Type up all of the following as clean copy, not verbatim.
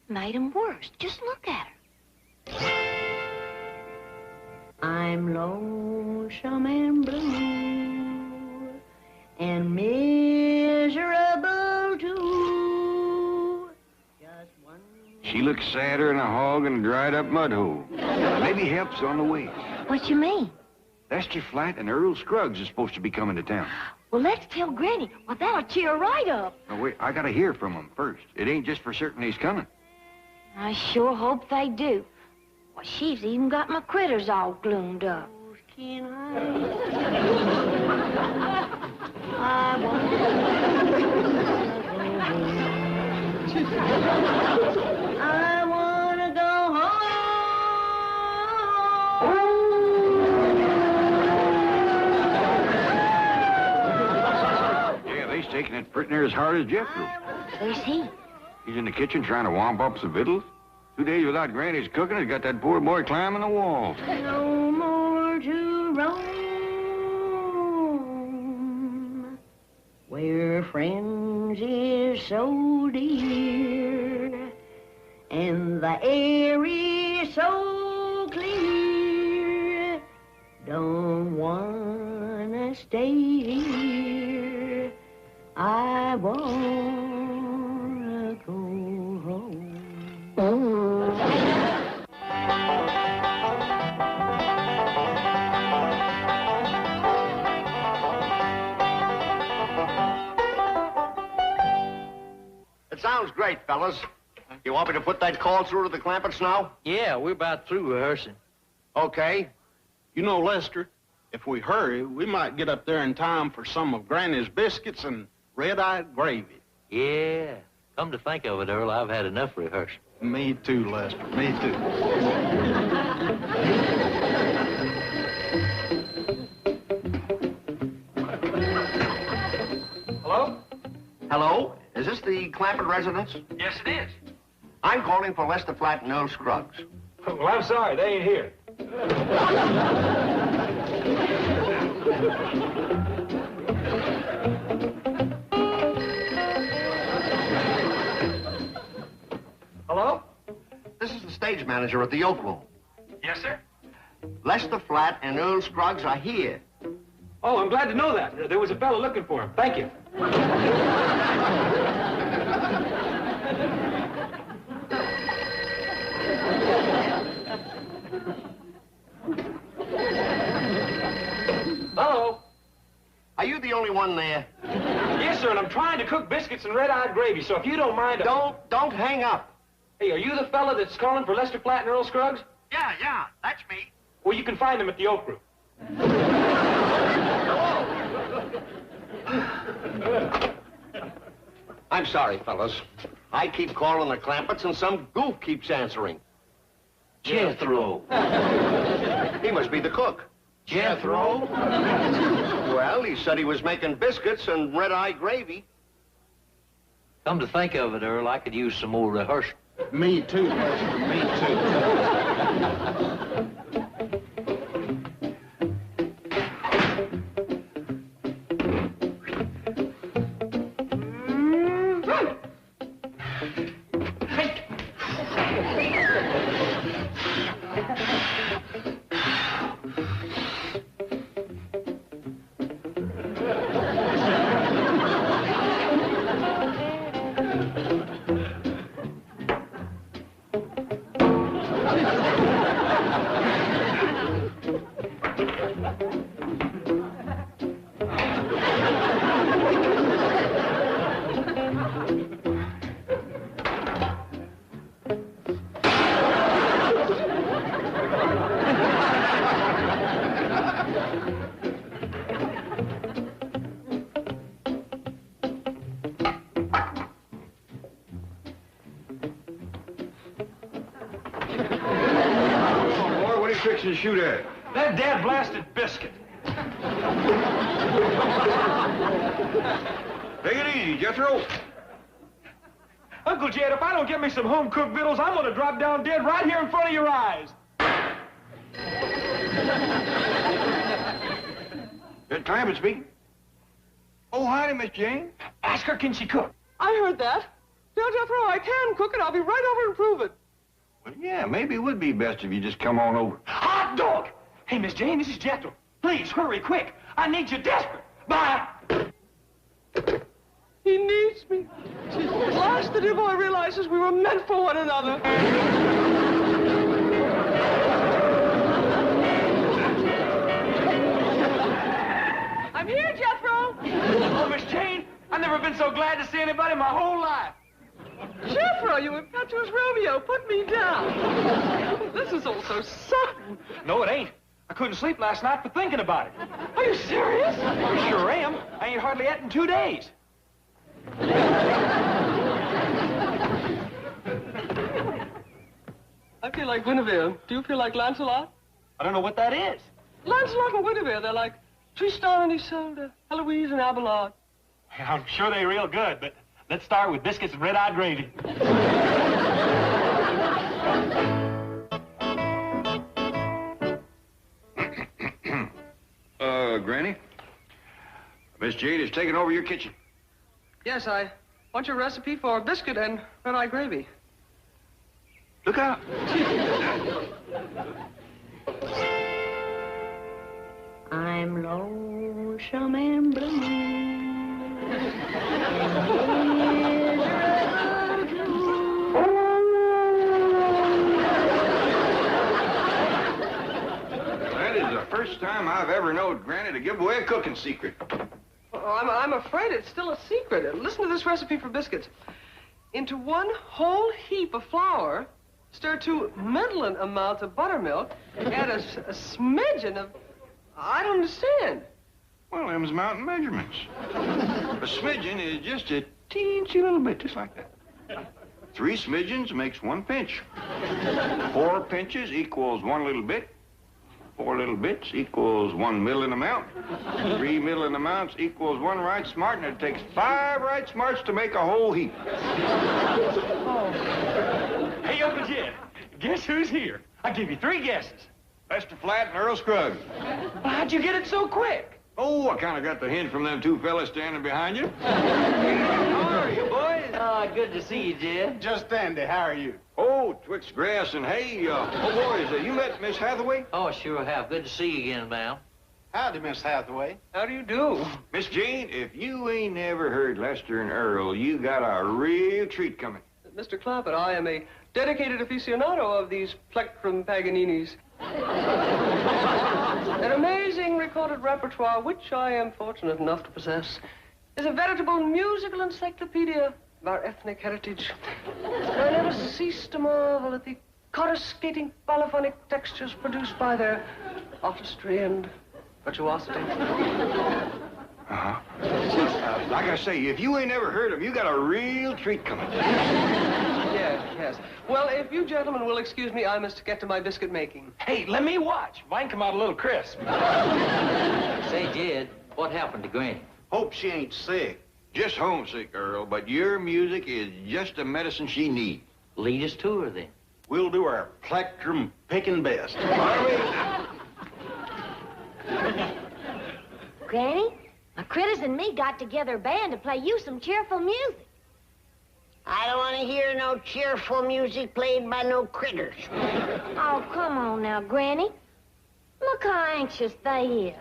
made 'em worse. Just look at her. I'm lonesome and blue and miserable too. Just one. She looks sadder than a hog in a dried-up mud hole. Maybe help's on the way. What you mean? Lester Flatt and Earl Scruggs is supposed to be coming to town. Well, let's tell Granny. Well, that'll cheer her right up. Oh, wait, I gotta hear from them first. It ain't just for certain he's coming. I sure hope they do. Well, she's even got my critters all gloomed up. Can I wanna go home. Yeah, they's taking it pretty near as hard as Jethro. Where's he? He's in the kitchen trying to womp up some victuals. 2 days without Granny's cooking has got that poor boy climbing the walls. No more to roam, where friends is so dear, and the air is so clear. Don't wanna stay here. I wanna go home. It sounds great, fellas. You want me to put that call through to the Clampetts now? Yeah, we're about through rehearsing. Okay. You know, Lester, if we hurry, we might get up there in time for some of Granny's biscuits and red-eyed gravy. Yeah. Come to think of it, Earl, I've had enough rehearsal. Me too, Lester. Me too. Hello? Hello? Is this the Clampett residence? Yes, it is. I'm calling for Lester Flatt and Earl Scruggs. Well, I'm sorry, they ain't here. Hello? This is the stage manager at the Oak Room. Yes, sir? Lester Flatt and Earl Scruggs are here. Oh, I'm glad to know that. There was a fellow looking for him. Thank you. Hello? Are you the only one there? Yes, sir, and I'm trying to cook biscuits and red-eyed gravy, so if you don't mind... Don't hang up. Hey, are you the fella that's calling for Lester Flatt and Earl Scruggs? Yeah, that's me. Well, you can find them at the Oak Room. I'm sorry, fellas. I keep calling the Clampetts and some goof keeps answering. Jethro. He must be the cook. Jethro? Well, he said he was making biscuits and red-eye gravy. Come to think of it, Earl, I could use some more rehearsal. Me too, Lester. Me too. Fixing to shoot at? That dad-blasted biscuit. Take it easy, Jethro. Uncle Jed, if I don't get me some home-cooked victuals, I'm gonna drop down dead right here in front of your eyes. That Clampett speaking. Oh, howdy, Miss Jane. Ask her, can she cook? I heard that. Yeah, Jethro, I can cook it. I'll be right over and prove it. Well, yeah, maybe it would be best if you just come on over. Hot dog! Hey, Miss Jane, this is Jethro. Please, hurry, quick. I need you desperate. Bye. He needs me. At last, the dear boy realizes we were meant for one another. I'm here, Jethro. Oh, Miss Jane, I've never been so glad to see anybody my whole life. Jethro, you impetuous Romeo, put me down. This is all so sudden. No, it ain't. I couldn't sleep last night for thinking about it. Are you serious? I sure am. I ain't hardly ate in 2 days. I feel like Guinevere. Do you feel like Lancelot? I don't know what that is. Lancelot and Guinevere, they're like Tristan and Isolde, Heloise and Abelard. I'm sure they're real good, but let's start with biscuits and red-eyed gravy. Granny? Miss Jade is taking over your kitchen. Yes, I want your recipe for biscuit and red-eye gravy. Look out. I'm lonesome and That is the first time I've ever known Granny to give away a cooking secret. Oh, I'm afraid it's still a secret. Listen to this recipe for biscuits. Into 1 whole heap of flour, stir 2 middling amounts of buttermilk, add a smidgen of... I don't understand. Well, them's mountain measurements. A smidgen is just a teensy little bit, just like that. 3 smidgens makes 1 pinch. 4 pinches equals 1 little bit. 4 little bits equals 1 middling amount. 3 middling amounts equals 1 right smart, and it takes 5 right smarts to make a whole heap. Hey, Uncle Jed, guess who's here? I give you 3 guesses. Lester Flatt and Earl Scruggs. How'd you get it so quick? Oh, I kind of got the hint from them 2 fellas standing behind you. How are you, boys? Good to see you, Jed. Just dandy. How are you? Oh, twixt grass and hay. Boys, you met Miss Hathaway? Oh, sure have. Good to see you again, ma'am. Howdy, Miss Hathaway. How do you do? Miss Jane, if you ain't never heard Lester and Earl, you got a real treat coming. Mr. Clampett, I am a dedicated aficionado of these plectrum Paganinis. An amazing recorded repertoire, which I am fortunate enough to possess, is a veritable musical encyclopedia of our ethnic heritage. I never cease to marvel at the coruscating polyphonic textures produced by their artistry and virtuosity. Like I say, if you ain't ever heard of 'em, you got a real treat coming. Yes. Well, if you gentlemen will excuse me, I must get to my biscuit making. Hey, let me watch. Mine come out a little crisp. Say, Jed, what happened to Granny? Hope she ain't sick. Just homesick, Earl, but your music is just the medicine she needs. Lead us to her, then. We'll do our plectrum picking best. Granny, my critters and me got together a band to play you some cheerful music. I don't want to hear no cheerful music played by no critters. Oh, come on now, Granny. Look how anxious they is.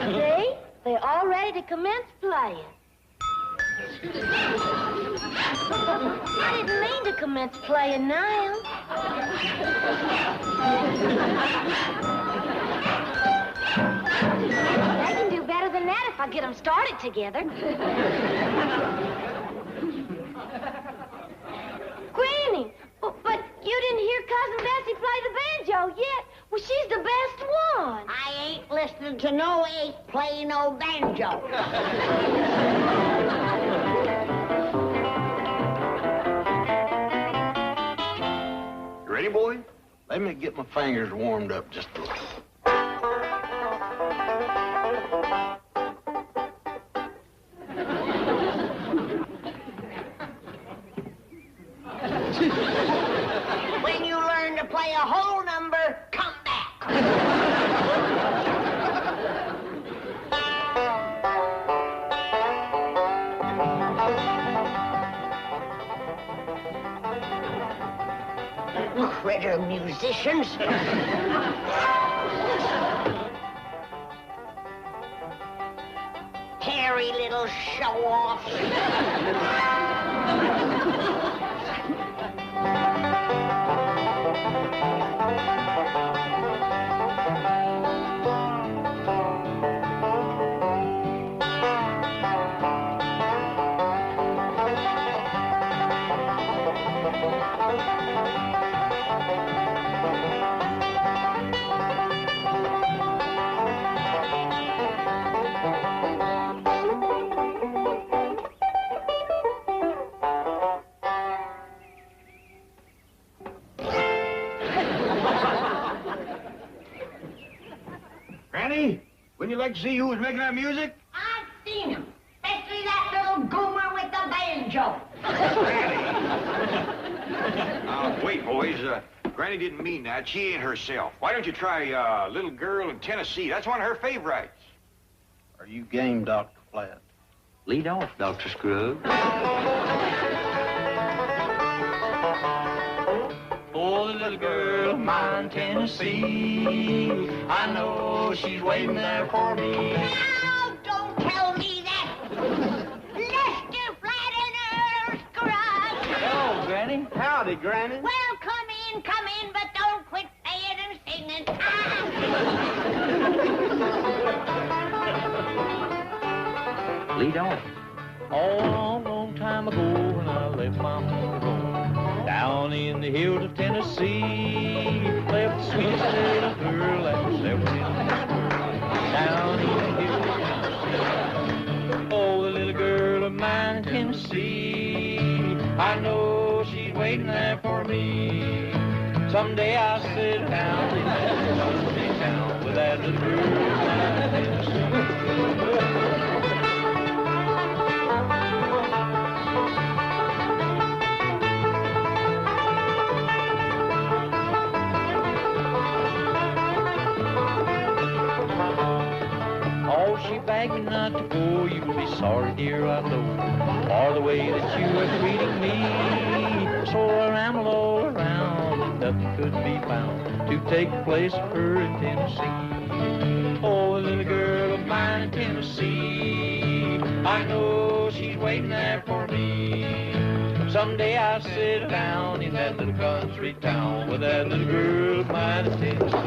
See? They're all ready to commence playing. I didn't mean to commence playing now. They can do better than that if I get them started together. Granny, but you didn't hear Cousin Bessie play the banjo yet. Well, she's the best one. I ain't listening to no ape play no banjo. You ready, boy? Let me get my fingers warmed up just a little. When you learn to play a whole number, come back. critter musicians. Hairy little show-offs. Granny, wouldn't you like to see who was making that music? I've seen him, especially that little goomer with the banjo. Now, wait, boys. Granny didn't mean that. She ain't herself. Why don't you try Little Girl in Tennessee? That's one of her favorites. Are you game, Dr. Platt? Lead off, Dr. Scruggs. Oh, the little girl of mine, Tennessee, I know she's waiting there for me. Now, don't tell me that. Lester Flat in her garage. Hello, Granny. Howdy, Granny. Well, come in, but don't quit playing and singing. Lead off. Oh, a long time ago when I left my home, down in the hills of Tennessee, left the sweetest little girl that was ever in this world. Down in the hills of Tennessee. Oh, the little girl of mine in Tennessee, I know she's waiting there for me. Someday I'll sit down in that country town with that little girl of mine in Tennessee. She begged me not to go. You'll be sorry, dear, I know, for the way that you are treating me. So I rambled all around, and nothing could be found to take the place of her in Tennessee. Oh, the little girl of mine in Tennessee, I know she's waiting there for me. Someday I'll sit down in that little country town with that little girl of mine in Tennessee.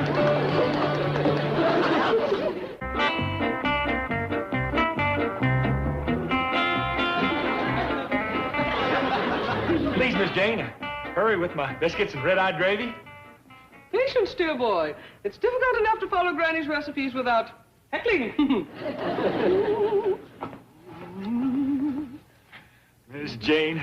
Please, Miss Jane, hurry with my biscuits and red-eyed gravy. Patience, dear boy. It's difficult enough to follow Granny's recipes without heckling. Miss Jane,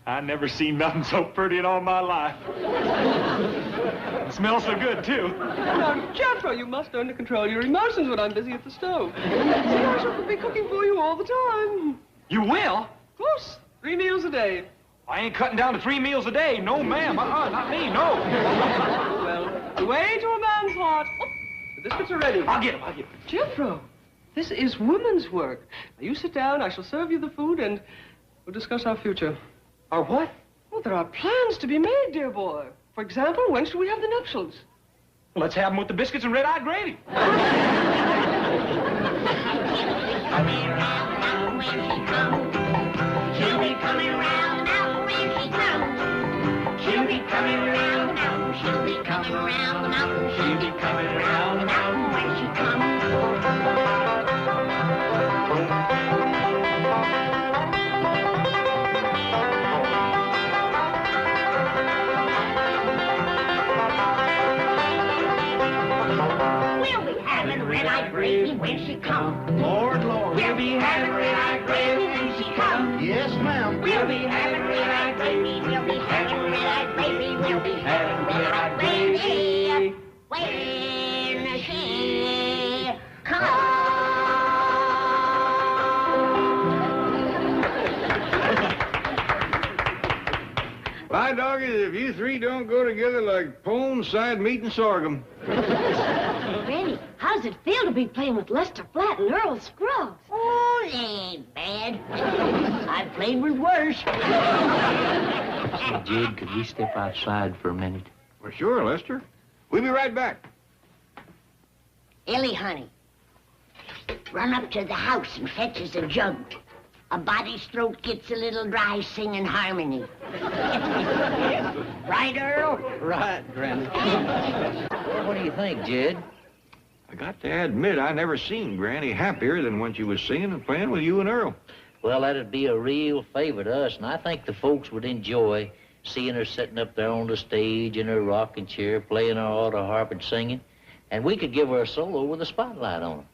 I never seen nothing so pretty in all my life. It smells so good, too. Now, Jethro, you must learn to control your emotions when I'm busy at the stove. See, I shall be cooking for you all the time. You will? Of course, 3 meals a day. I ain't cutting down to 3 meals a day. No, ma'am. Not me, no. Well, the way to a man's heart. Oh, the biscuits are ready. I'll get them. Jethro, this is woman's work. Now, you sit down, I shall serve you the food, and we'll discuss our future. Our what? Well, there are plans to be made, dear boy. For example, when shall we have the nuptials? Well, let's have them with the biscuits and red-eyed gravy. She'll be coming round now when she comes. She'll be coming round now. She'll be coming round now. She'll be coming round now when she comes. We'll be having red-eyed gravy when she comes. Lord, Lord. We'll be having red-eyed gravy when she comes. Yes, ma'am. We'll be having red-eyed gravy. We'll be having red-eyed gravy. We'll be having red-eyed gravy when she comes. My dog is if you three don't go together like pone, side meat, and sorghum. Granny, how does it feel to be playing with Lester Flatt and Earl Scruggs? Oh, it ain't bad. I've played with worse. Say, Jed, could we step outside for a minute? Well, sure, Lester. We'll be right back. Ellie, honey, run up to the house and fetch us a jug. A body's throat gets a little dry singing harmony. Right, Earl? Right, Granny. What do you think, Jed? I got to admit, I never seen Granny happier than when she was singing and playing with you and Earl. Well, that'd be a real favor to us, and I think the folks would enjoy seeing her sitting up there on the stage in her rocking chair, playing her auto harp and singing, and we could give her a solo with a spotlight on her.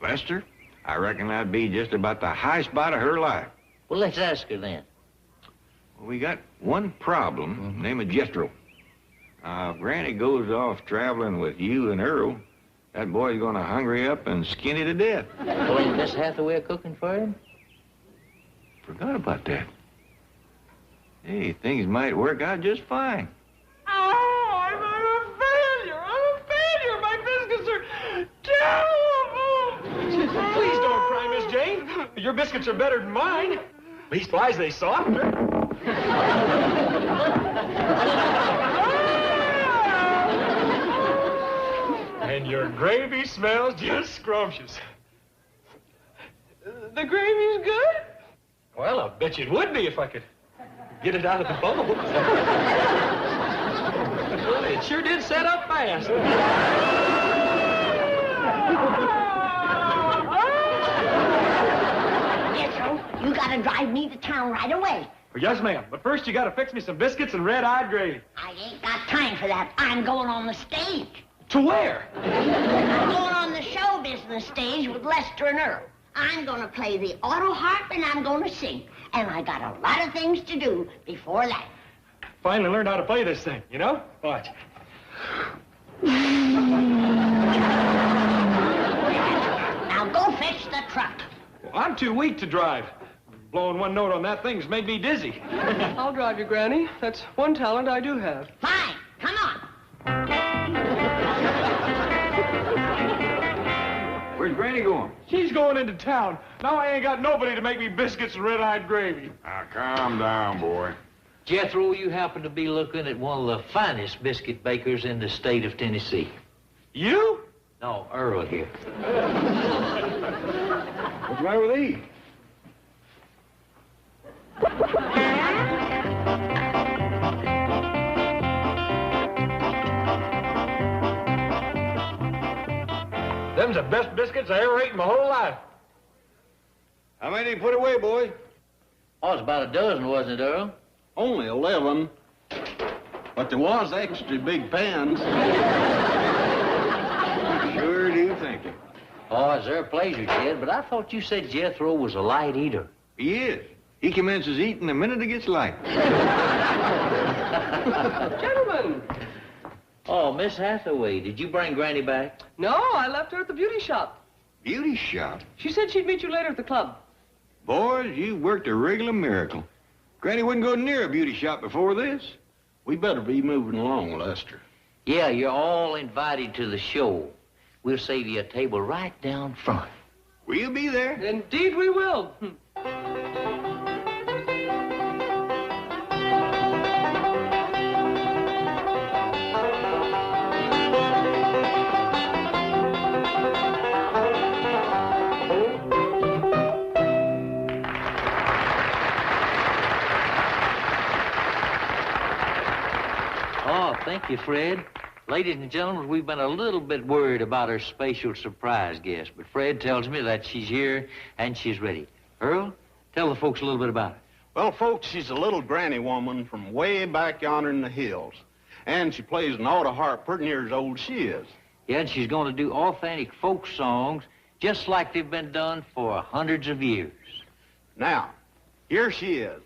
Lester, I reckon that'd be just about the high spot of her life. Well, let's ask her then. Well, we got one problem, named of Jethro. If Granny goes off traveling with you and Earl, that boy's gonna hungry up and skinny to death. Well, ain't Miss Hathaway cooking for him? Forgot about that. Hey, things might work out just fine. Oh, I'm a failure. I'm a failure. My biscuits are terrible. Please don't cry, Miss Jane. Your biscuits are better than mine. Leastwise, they softer. And your gravy smells just scrumptious. The gravy's good? Well, I bet you it would be if I could get it out of the bowl. Well, it sure did set up fast. Jethro, you gotta drive me to town right away. Well, yes, ma'am. But first, you gotta fix me some biscuits and red-eyed gravy. I ain't got time for that. I'm going on the stage. To where? I'm going on the show business stage with Lester and Earl. I'm gonna play the auto harp and I'm gonna sing. And I got a lot of things to do before that. Finally learned how to play this thing, you know? Watch. Now go fetch the truck. Well, I'm too weak to drive. Blowing one note on that thing's made me dizzy. I'll drive you, Granny. That's one talent I do have. Fine, come on. Where's Granny going? She's going into town. Now I ain't got nobody to make me biscuits and red-eyed gravy. Now, calm down, boy. Jethro, you happen to be looking at one of the finest biscuit bakers in the state of Tennessee. You? No, Earl here. What's the matter with these? Them's the best biscuits I ever ate in my whole life. How many you put away, boy? Oh, it's about a dozen, wasn't it, Earl? Only 11. But there was extra big pans. Sure do think it. Oh, it's their pleasure, Jed, but I thought you said Jethro was a light eater. He is. He commences eating the minute it gets light. Gentlemen. Oh, Miss Hathaway, did you bring Granny back? No, I left her at the beauty shop. Beauty shop? She said she'd meet you later at the club. Boys, you worked a regular miracle. Granny wouldn't go near a beauty shop before this. We better be moving along, Lester. Yeah, you're all invited to the show. We'll save you a table right down front. We'll be there. Indeed we will. Oh, thank you, Fred. Ladies and gentlemen, we've been a little bit worried about our special surprise guest, but Fred tells me that she's here and she's ready. Earl, tell the folks a little bit about her. Well, folks, she's a little granny woman from way back yonder in the hills. And she plays an auto harp pretty near as old as she is. Yeah, and she's going to do authentic folk songs just like they've been done for hundreds of years. Now, here she is.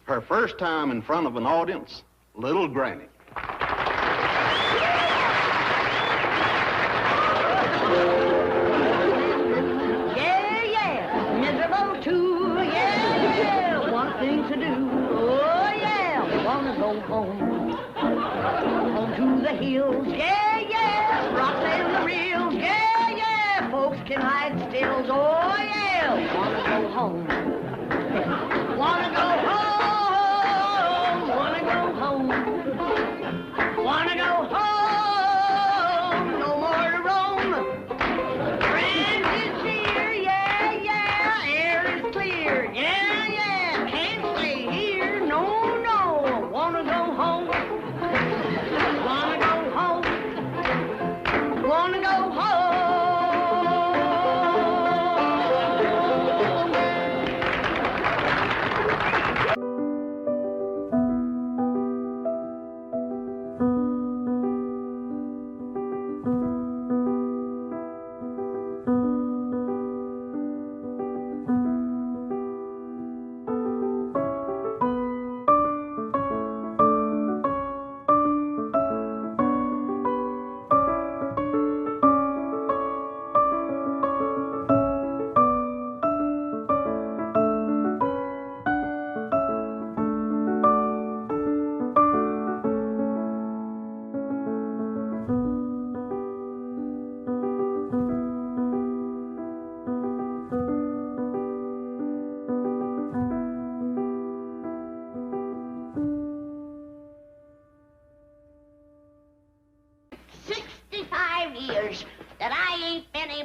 Her first time in front of an audience, Little Granny. Yeah, yeah, miserable too. Yeah, yeah, one thing to do. Oh, yeah, wanna go home. Home to the hills. Yeah, yeah, rocks and the reels. Yeah, yeah, folks can hide stills. Oh, yeah, wanna go home. Wanna go home. Wanna go home. Wanna go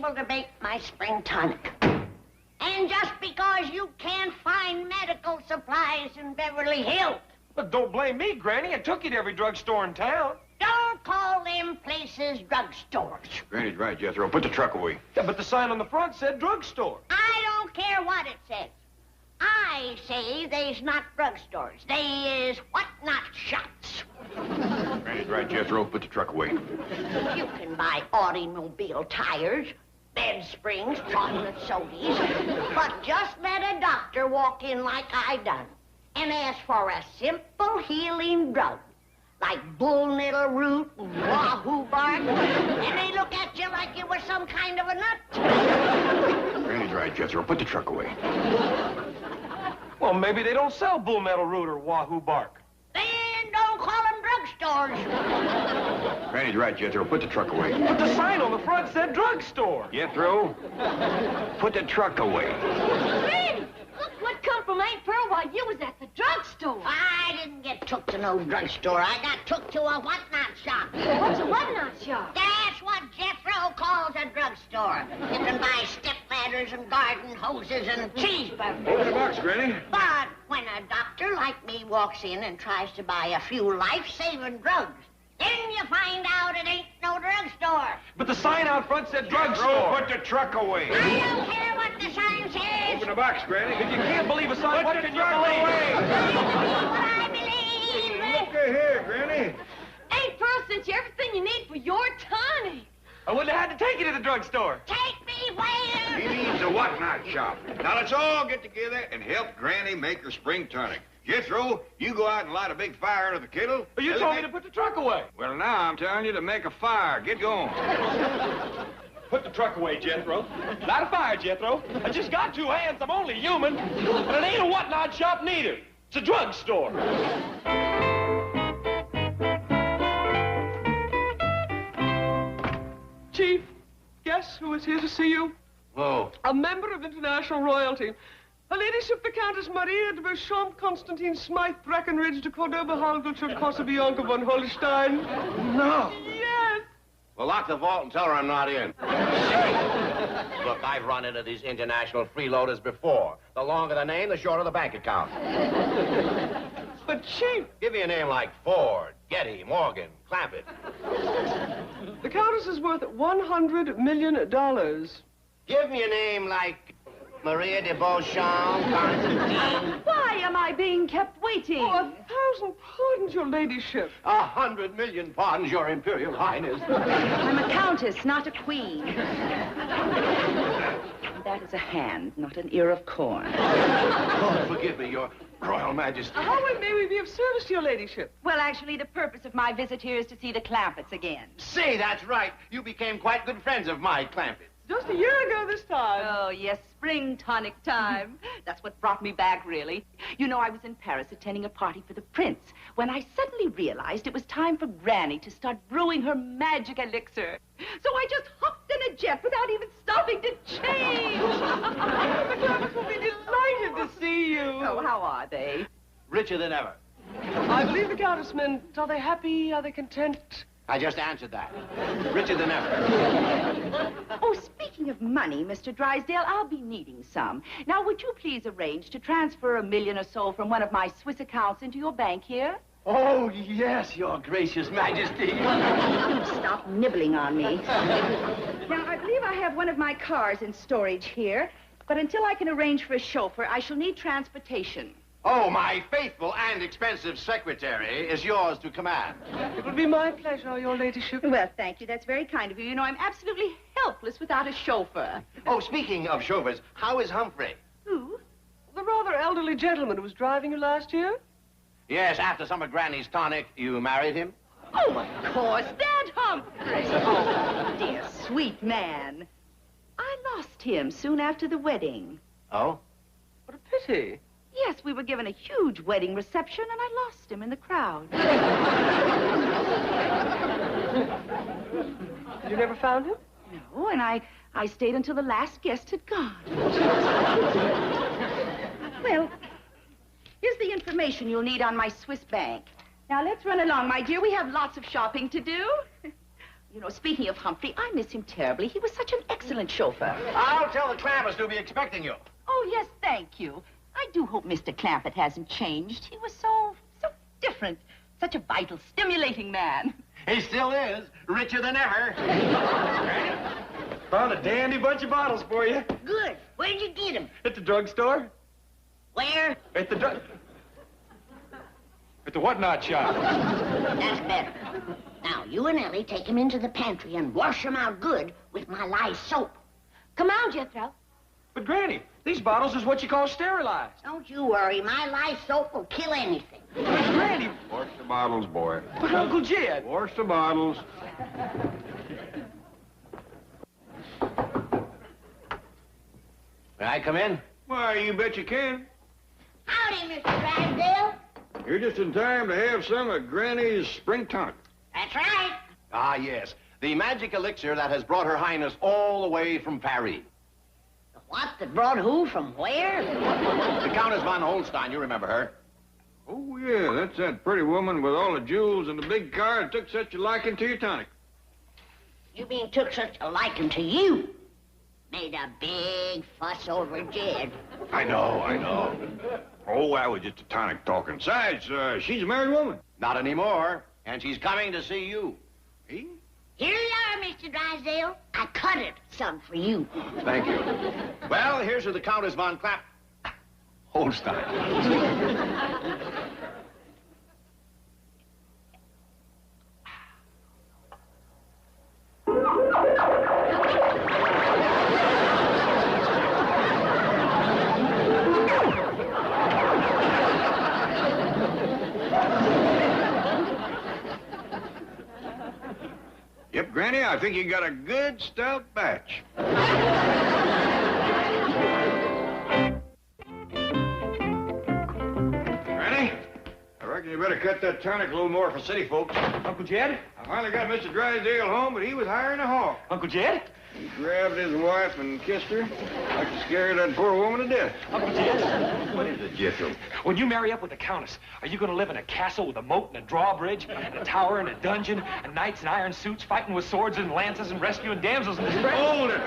able to make my spring tonic. And just because you can't find medical supplies in Beverly Hills. But don't blame me, Granny. I took you to every drugstore in town. Don't call them places drugstores. Granny's right, Jethro. Put the truck away. Yeah, but the sign on the front said drugstore. I don't care what it says. I say they's not drugstores. They is what-not shops. Granny's right, Jethro. Put the truck away. You can buy automobile tires, bed springs, chocolate sodies, but just let a doctor walk in like I done and ask for a simple healing drug, like bull-nettle root and wahoo bark, and they look at you like you were some kind of a nut. Granny's right, Jethro. Put the truck away. Well, maybe they don't sell bull nettle root or wahoo bark. Then don't call them drugstores. Granny's right, Jethro. Put the truck away. But the sign on the front said drugstore. Jethro, put the truck away. Granny, look what come from Aunt Pearl while you was at the drugstore. I didn't get took to no drugstore. I got took to a what-not shop. What's a what-not shop? That's what Jethro calls a drugstore. You can buy step ladders and garden hoses and cheeseburgers. Open the box, Granny. But when a doctor like me walks in and tries to buy a few life-saving drugs, then you find out it ain't no drugstore. But the sign out front said drugstore. Jethro, put the truck away. I don't care what the sign says. Open the box, Granny. If you can't believe a sign, what can you believe? What I believe. Look here, Granny. Aunt Pearl sent you everything you need for your tonic. I wouldn't have had to take you to the drugstore. Take me where? He means a what-not shop. Now, let's all get together and help Granny make her spring tonic. Jethro, you go out and light a big fire under the kettle. But you told me to put the truck away. Well, now I'm telling you to make a fire. Get going. Put the truck away, Jethro. Light a fire, Jethro. I just got two hands. I'm only human. And it ain't a what-not shop neither. It's a drugstore. Chief, guess who is here to see you? Oh. A member of international royalty. Her ladyship, the Countess Maria de Beauchamp Constantine Smythe Breckenridge de Cordoba Halgulcher Kosobianca von Holstein. No. Yes. Well, lock the vault and tell her I'm not in. Look, I've run into these international freeloaders before. The longer the name, the shorter the bank account. But, Chief, Give me a name like Ford, Getty, Morgan, Clampett. the Countess is worth $100 million. Give me a name like Maria de Beauchamp, Constantine. Why am I being kept waiting? Oh, 1,000 pardons, your ladyship. 100 million pardons, your Imperial Highness. I'm a countess, not a queen. That is a hand, not an ear of corn. Oh, forgive me, your Royal Majesty. How may we be of service to your ladyship? Well, actually, the purpose of my visit here is to see the Clampetts again. Say, that's right. You became quite good friends of my Clampett. Just a year ago this time. Oh, yes, spring tonic time. That's what brought me back, really. You know, I was in Paris attending a party for the prince when I suddenly realized it was time for Granny to start brewing her magic elixir. So I just hopped in a jet without even stopping to change. The Clampetts will be delighted to see you. Oh, how are they? Richer than ever. I believe the Countess meant, are they happy? Are they content? I just answered that. Richer than ever. Oh, speaking of money, Mr. Drysdale, I'll be needing some. Now, would you please arrange to transfer $1 million or so from one of my Swiss accounts into your bank here? Oh, yes, your gracious Majesty. Stop nibbling on me. Now, I believe I have one of my cars in storage here, but until I can arrange for a chauffeur, I shall need transportation. Oh, my faithful and expensive secretary is yours to command. It would be my pleasure, your ladyship. Well, thank you. That's very kind of you. You know, I'm absolutely helpless without a chauffeur. Oh, speaking of chauffeurs, how is Humphrey? Who? The rather elderly gentleman who was driving you last year? Yes, after some of Granny's tonic, you married him? Oh, of course, Dad Humphrey. Oh, dear, sweet man. I lost him soon after the wedding. Oh? What a pity. Yes, we were given a huge wedding reception, and I lost him in the crowd. You never found him? No, and I stayed until the last guest had gone. Well, here's the information you'll need on my Swiss bank. Now, let's run along, my dear. We have lots of shopping to do. You know, speaking of Humphrey, I miss him terribly. He was such an excellent chauffeur. I'll tell the Clampetts to be expecting you. Oh, yes, thank you. I do hope Mr. Clampett hasn't changed. He was so different. Such a vital, stimulating man. He still is. Richer than ever. Found a dandy bunch of bottles for you. Good. Where'd you get them? At the drugstore. Where? At the whatnot shop. That's better. Now, you and Ellie take him into the pantry and wash him out good with my lye soap. Come on, Jethro. But, Granny, these bottles is what you call sterilized. Don't you worry. My lye soap will kill anything. Granny. Wash the bottles, boy. But, Uncle Jed. Wash the bottles. May I come in? Why, you bet you can. Howdy, Mr. Drysdale. You're just in time to have some of Granny's spring tonic. That's right. Ah, yes. The magic elixir that has brought Her Highness all the way from Paris. What? That brought who from where? The Countess von Holstein, you remember her. Oh, yeah, that's that pretty woman with all the jewels and the big car that took such a liking to your tonic. You mean took such a liking to you? Made a big fuss over Jed. I know. Oh, that was just a tonic talking. Besides, she's a married woman. Not anymore. And she's coming to see you. Me? Here you are, Mr. Drysdale. I cut it some for you. Thank you. Well, here's to the Countess von Holstein. Yep, Granny, I think you got a good stout batch. Granny, I reckon you better cut that tonic a little more for city folks. Uncle Jed? I finally got Mr. Drysdale home, but he was hiring a hawk. Uncle Jed? He grabbed his wife and kissed her like to scare that poor woman to death. Uncle Jed? What is it, Jethro? When you marry up with the Countess, are you going to live in a castle with a moat and a drawbridge, and a tower and a dungeon, and knights in iron suits fighting with swords and lances and rescuing damsels in distress?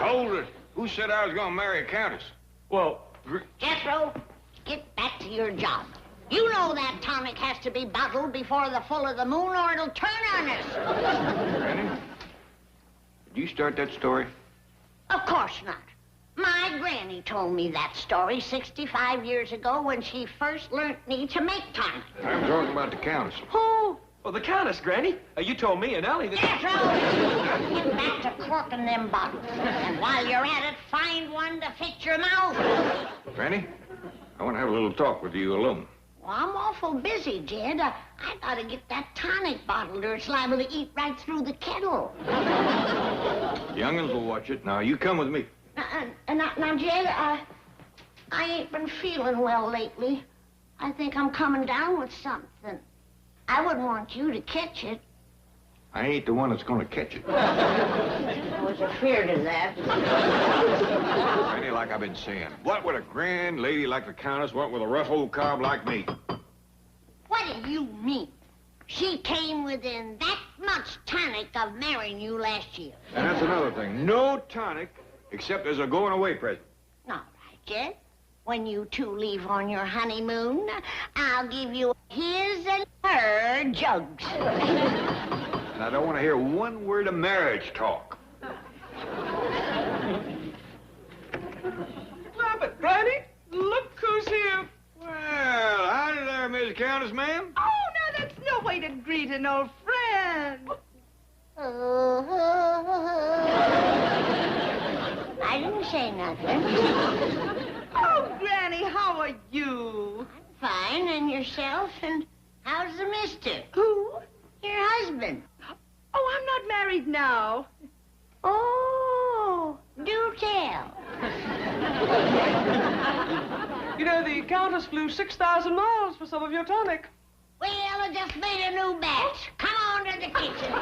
Hold it. Who said I was going to marry a countess? Well, Jethro, get back to your job. You know that tonic has to be bottled before the full of the moon or it'll turn on us. Granny, did you start that story? Of course not. My granny told me that story 65 years ago when she first learnt me to make tonic. I'm talking about the countess. Who? well, the Countess, Granny. You told me and Ellie that... Jethro! Get back to corking them bottles. And while you're at it, find one to fit your mouth. Granny, I want to have a little talk with you alone. Well, I'm awful busy, Jed. I gotta get that tonic bottled or it's liable to eat right through the kettle. Young'uns will watch it. Now, you come with me. Now, Jed, I ain't been feeling well lately. I think I'm coming down with something. I wouldn't want you to catch it. I ain't the one that's going to catch it. I was afraid of that. Granny, like I've been saying, what would a grand lady like the Countess want with a rough old cob like me? What do you mean? She came within that much tonic of marrying you last year. And that's another thing. No tonic, except as a going-away present. All right, Jed. When you two leave on your honeymoon, I'll give you his and her jugs. And I don't want to hear one word of marriage talk. Clampett, Granny, look who's here. Well, howdy there, Miss Countess, ma'am. Oh, now that's no way to greet an old friend. I didn't say nothing. Oh, Granny, how are you? I'm fine, and yourself? And how's the mister? Who? Your husband. Oh, I'm not married now. Oh, do tell. You know, the Countess flew 6,000 miles for some of your tonic. Well, I just made a new batch. Come on to the kitchen.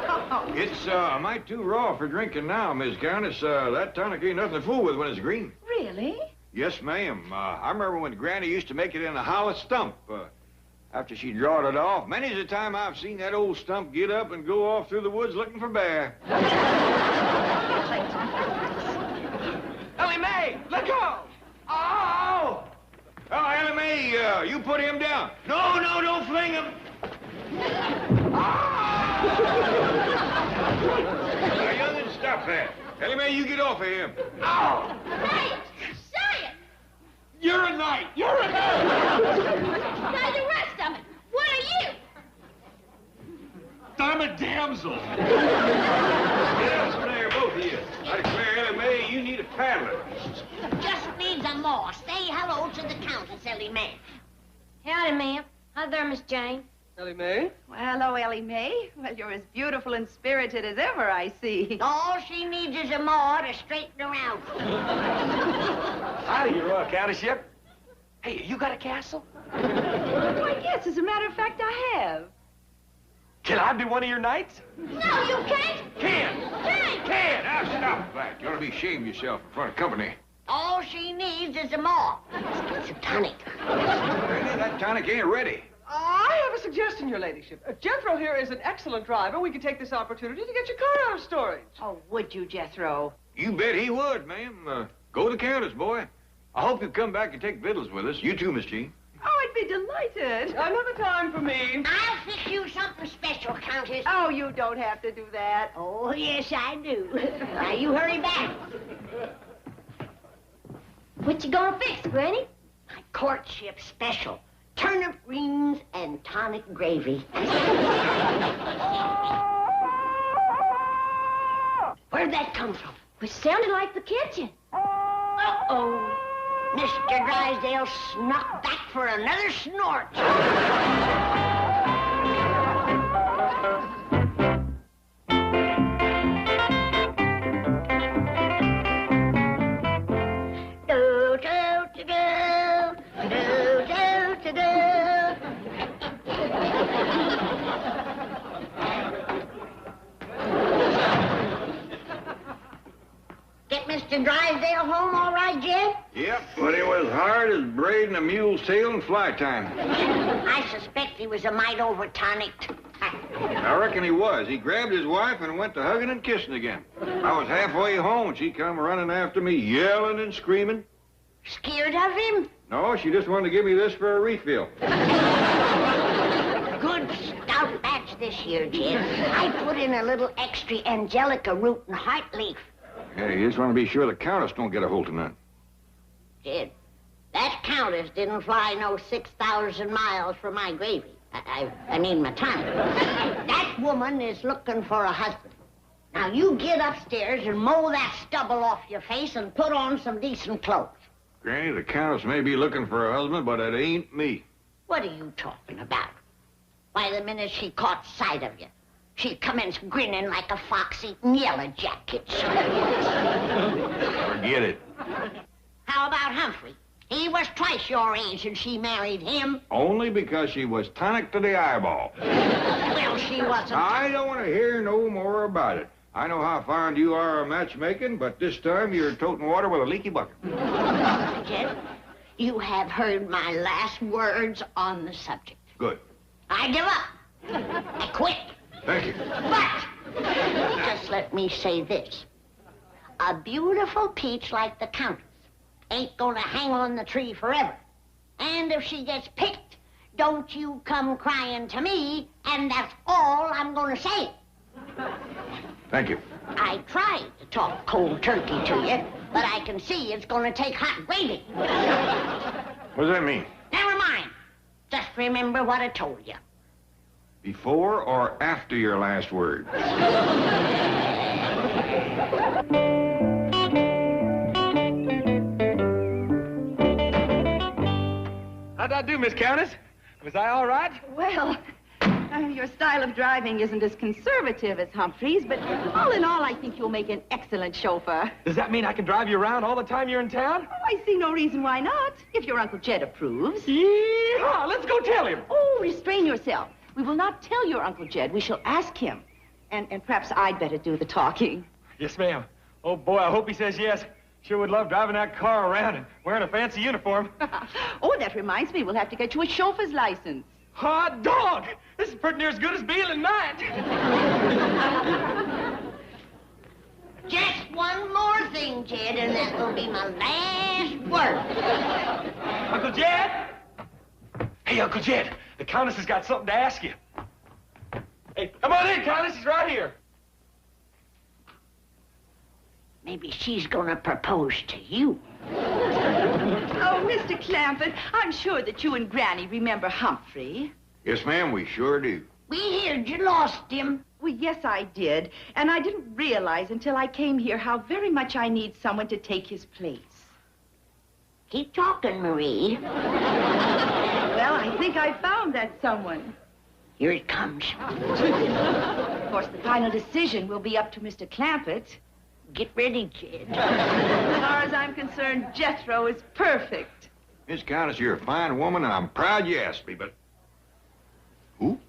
It's a mite too raw for drinking now, Miss Countess. That tonic ain't nothing to fool with when it's green. Really? Yes, ma'am. I remember when Granny used to make it in a hollow stump. after she drawed it off. Many's the time I've seen that old stump get up and go off through the woods looking for bear. Ellie Mae, let go! Oh! Oh, Ellie Mae, you put him down. No, don't fling him. Now, young'un, stop that. Ellie Mae, you get off of him. Oh! Hey, say it! You're a knight! You're a knight! Now the rest of it. What are you? I'm a damsel. Get out from there, both of you. I declare, Ellie Mae, you need a paddler. Just needs a more. Say hello to the Countess, Ellie Mae. Howdy, ma'am. Hi there, Miss Jane. Ellie Mae? Well, hello, Ellie Mae. Well, you're as beautiful and spirited as ever, I see. All she needs is a more to straighten her out. Howdy, your Royal Countessship. Hey, you got a castle? Why, yes, as a matter of fact, I have. Can I be one of your knights? No, you can't. Can! Now, stop that. You ought to be ashamed of yourself in front of company. All she needs is a more. It's a tonic. Granny, that tonic ain't ready. I have a suggestion, your ladyship. Jethro here is an excellent driver. We could take this opportunity to get your car out of storage. Oh, would you, Jethro? You bet he would, ma'am. Go to the Countess, boy. I hope you'll come back and take victuals with us. You too, Miss Jean. Oh, I'd be delighted. Another time for me. I'll fix you something special, Countess. Oh, you don't have to do that. Oh, yes, I do. Now, you hurry back. What you gonna fix, Granny? My courtship special. Turnip greens and tonic gravy. Where'd that come from? It sounded like the kitchen. Uh-oh. Mr. Drysdale snuck back for another snort. Do, do, do, do. Do, do, do, do. Get Mr. Drysdale home all right, Jed? Yep, but it was hard as braiding a mule's tail in fly time. I suspect he was a mite over-tonicked. I reckon he was. He grabbed his wife and went to hugging and kissing again. I was halfway home and she come running after me, yelling and screaming. Scared of him? No, she just wanted to give me this for a refill. Good stout batch this year, Jed. I put in a little extra angelica root and heart leaf. Hey, you just want to be sure the Countess don't get a hold of none. Jed, that Countess didn't fly no 6,000 miles for my gravy. I mean my time. That woman is looking for a husband. Now, you get upstairs and mow that stubble off your face and put on some decent clothes. Granny, the Countess may be looking for a husband, but it ain't me. What are you talking about? Why, the minute she caught sight of you, she commenced grinning like a fox eating yellow jackets. Forget it. How about Humphrey? He was twice your age and she married him. Only because she was tonic to the eyeball. Well, she wasn't. I don't want to hear no more about it. I know how fond you are of matchmaking, but this time you're toting water with a leaky bucket. Jed, you have heard my last words on the subject. Good. I give up. I quit. Thank you. But, just let me say this. A beautiful peach like the Countess ain't gonna hang on the tree forever. And if she gets picked, don't you come crying to me, and that's all I'm gonna say. Thank you. I tried to talk cold turkey to you, but I can see it's gonna take hot gravy. What does that mean? Never mind. Just remember what I told you. Before or after your last word? How'd I do, Miss Countess? Was I all right? Well, your style of driving isn't as conservative as Humphrey's, but all in all, I think you'll make an excellent chauffeur. Does that mean I can drive you around all the time you're in town? Oh, I see no reason why not, if your Uncle Jed approves. Yeehaw! Let's go tell him. Oh, restrain yourself. We will not tell your Uncle Jed. We shall ask him. And perhaps I'd better do the talking. Yes, ma'am. Oh, boy, I hope he says yes. Sure would love driving that car around and wearing a fancy uniform. Oh, that reminds me, we'll have to get you a chauffeur's license. Hot dog! This is pretty near as good as Beeling Night. Just one more thing, Jed, and that will be my last word. Uncle Jed? Hey, Uncle Jed, the Countess has got something to ask you. Hey, come on in, Countess. She's right here. Maybe she's gonna propose to you. Oh, Mr. Clampett, I'm sure that you and Granny remember Humphrey. Yes, ma'am, we sure do. We heard you lost him. Well, yes, I did. And I didn't realize until I came here how very much I need someone to take his place. Keep talking, Marie. Well, I think I found that someone. Here it comes. Of course, the final decision will be up to Mr. Clampett. Get ready, kid. As far as I'm concerned, Jethro is perfect. Miss Countess, you're a fine woman, and I'm proud you asked me, but... Who?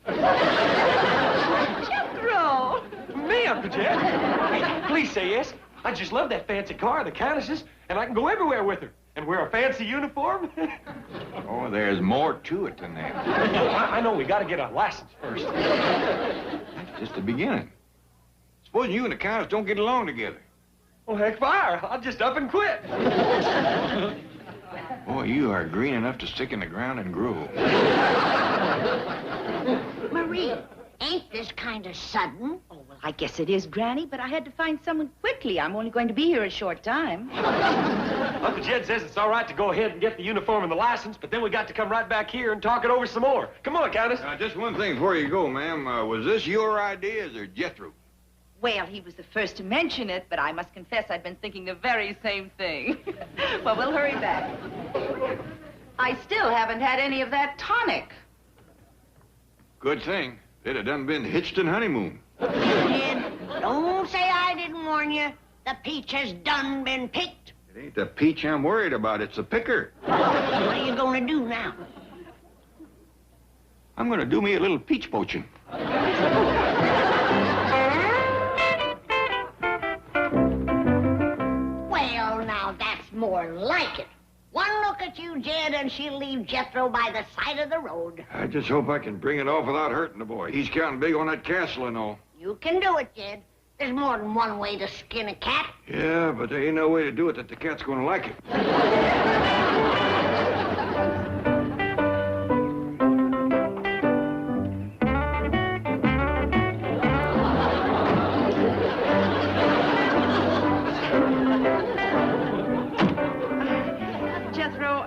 Jethro! Me, Uncle Jed. Hey, please say yes. I just love that fancy car, the Countess's, and I can go everywhere with her. And wear a fancy uniform. Oh, there's more to it than that. I know we got to get a license first. That's just the beginning. Supposing you and the Countess don't get along together. Well, heck, fire. I'll just up and quit. Boy, you are green enough to stick in the ground and grow. Marie, ain't this kind of sudden? Oh, well, I guess it is, Granny, but I had to find someone quickly. I'm only going to be here a short time. Uncle Jed says it's all right to go ahead and get the uniform and the license, but then we got to come right back here and talk it over some more. Come on, Countess. Just one thing before you go, ma'am. Was this your ideas or Jethro? Well, he was the first to mention it, but I must confess I've been thinking the very same thing. Well, we'll hurry back. I still haven't had any of that tonic. Good thing. They'd have done been hitched in honeymoon. Kid, don't say I didn't warn you. The peach has done been picked. It ain't the peach I'm worried about. It's the picker. What are you gonna do now? I'm gonna do me a little peach poaching. Well, now that's more like it. One look at you, Jed, and she'll leave Jethro by the side of the road. I just hope I can bring it off without hurting the boy. He's counting big on that castle and all. You can do it, Jed. There's more than one way to skin a cat. Yeah, but there ain't no way to do it that the cat's gonna like it.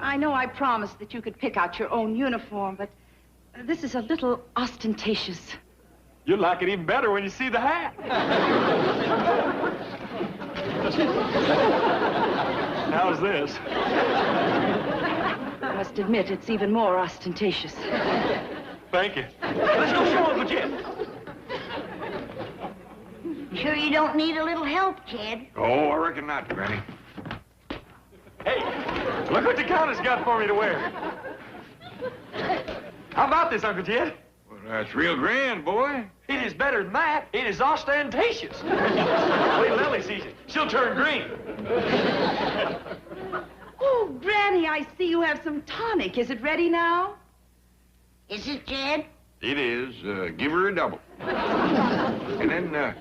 I know I promised that you could pick out your own uniform, but this is a little ostentatious. You'll like it even better when you see the hat. How's this? I must admit, it's even more ostentatious. Thank you. Let's go show Uncle Jed. Sure you don't need a little help, Jed? Oh, I reckon not, Granny. Hey, look what the Countess got for me to wear. How about this, Uncle Jed? Well, that's real grand, boy. It is better than that. It is ostentatious. Wait till Lily sees it. She'll turn green. Oh, Granny, I see you have some tonic. Is it ready now? Is it, Jed? It is. Give her a double. And then,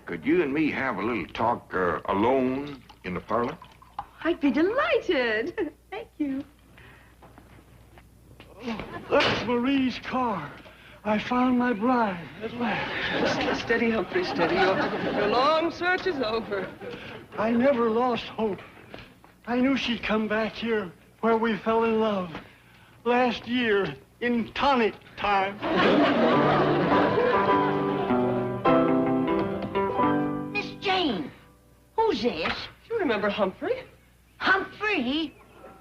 could you and me have a little talk alone in the parlor? I'd be delighted. Thank you. Oh, that's Marie's car. I found my bride at last. Steady, Humphrey, steady. Your long search is over. I never lost hope. I knew she'd come back here where we fell in love. Last year, in tonic time. Miss Jane, who's this? You remember Humphrey? Humphrey?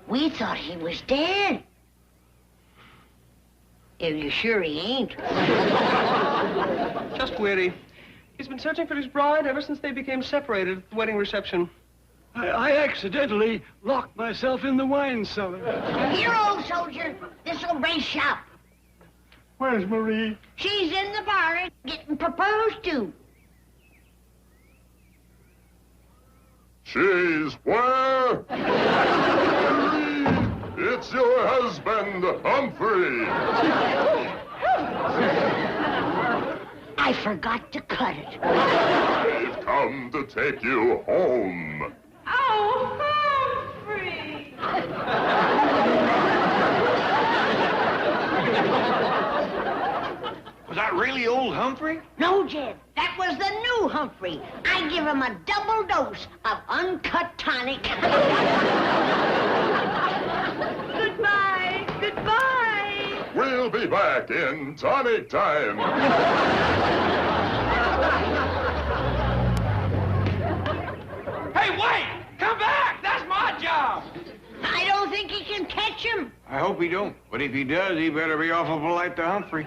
We thought he was dead. Are you sure he ain't? Just weary. He's been searching for his bride ever since they became separated at the wedding reception. I accidentally locked myself in the wine cellar. Here, old soldier. This'll brace you up. Where's Marie? She's in the bar getting proposed to. She's where? It's your husband, Humphrey. I forgot to cut it. I've come to take you home. Oh, Humphrey! Was that really old Humphrey? No, Jed, that was the new Humphrey. I give him a double dose of uncut tonic. Goodbye, goodbye. We'll be back in tonic time. Hey, wait! Come back! That's my job! I don't think he can catch him. I hope he don't. But if he does, he better be awful polite to Humphrey.